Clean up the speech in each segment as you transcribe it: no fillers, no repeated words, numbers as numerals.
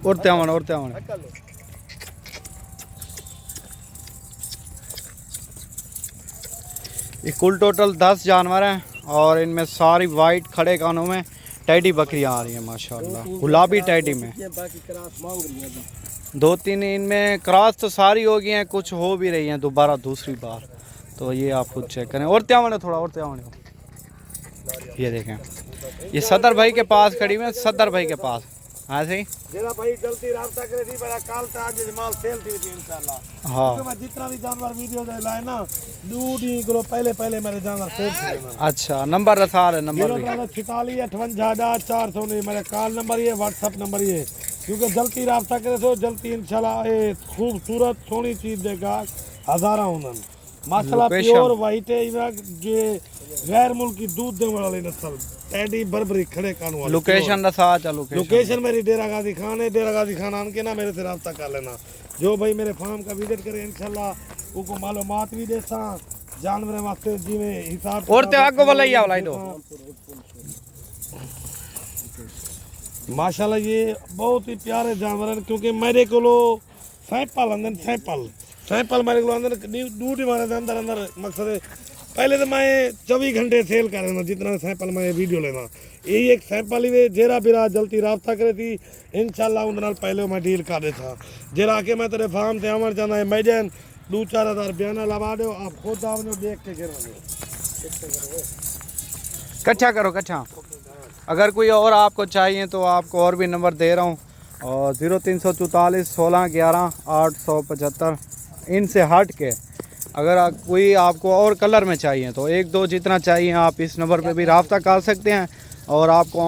उड़ते आवन ये कुल टोटल 10 जानवर हैं और इनमें सारी वाइट खड़े कानों में टैडी बकरियां आ रही हैं माशाल्लाह, गुलाबी टैडी में। 2-3 इनमें क्रॉस तो सारी हो गई हैं, कुछ हो भी रही हैं दोबारा दूसरी बार, तो ये आप खुद चेक करें। और थोड़ा और ये देखें, ये सदर भाई के पास खड़ी हुई है, सदर भाई के पास। हाँ सही भाई जल्दी राब्ता करे थी, मेरा काल था आज माल सेल थी इंशाल्लाह। हाँ मैं जितना भी जानवर वीडियो दे लाए ना, 2 दिन को पहले मेरे जानवर सेल थे। अच्छा, नंबर रखा है, नंबर 4658 मेरा कॉल नंबर ये, व्हाट्सअप नंबर ये, क्योंकि जल्दी राब्ता करे तो जल्दी इंशाल्लाह ये खूबसूरत सोनी चीज देगा। हजारा उन्हन माशाल्लाह प्योर वाइट है, ये गैर मुल्की दूध देने वाली नस्ल टैडी बर्बरी खड़े कानून वाली। लोकेशन रखा, लोकेशन मेरी डेरा गाजी खान है, डेरा गाजी खान आन के ना मेरे से राब्ता कर लेना। जो भाई मेरे फार्म का विजिट करे इंशाल्लाह उनको मालूमात भी देसा जानवर वास्ते जिवें हिसाब और ते आगो वाला ही आवलाई दो। माशाल्लाह ये बहुत ही प्यारे जानवर हैं, क्योंकि मेरे को सैंपल अंदर सैंपल मेरे को अंदर ड्यूटी मारे अंदर मकसद है पहले तो मैं 24 घंटे सेल कर रहा जितना सैंपल मैं वीडियो लेना, यही एक सैंपल ही जेरा बिरा जल्दी राब्ता करे थी इंशाल्लाह उन पहले मैं डील कर देता। जेरा के मैं तेरे फार्म से आवन चाहना है मैडन 2-4 हज़ार बयाना लगा दो, आप खुद आपने देख के कच्चा करो कच्चा। अगर कोई और आपको चाहिए तो आपको और भी नंबर दे रहा हूँ, और 0344 16 11 875 इनसे हट के अगर कोई आपको और कलर में चाहिए तो 1-2 जितना चाहिए आप इस नंबर पे भी राब्ता कर सकते हैं, और आपको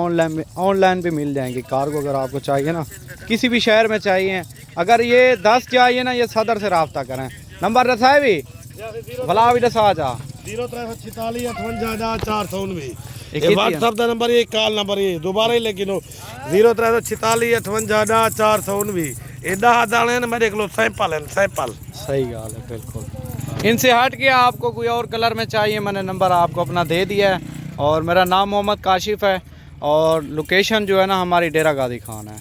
ऑनलाइन भी मिल जाएंगे कार्गो। अगर आपको चाहिए ना किसी भी शहर में चाहिए, अगर ये 10 चाहिए ना ये सदर से राब्ता करें। नंबर रसा है भी भला भी रसा जा 0346 58 419 व्हाट्सअप का नंबर ये, कॉल नंबर ये दोबारा ही लेकिन 0346 58 419 एदा दाने मेरे को सैंपल सही गाल है बिल्कुल। इनसे हट के आपको कोई और कलर में चाहिए, मैंने नंबर आपको अपना दे दिया है, और मेरा नाम मोहम्मद काशिफ है, और लोकेशन जो है ना हमारी डेरा गाजी खान है।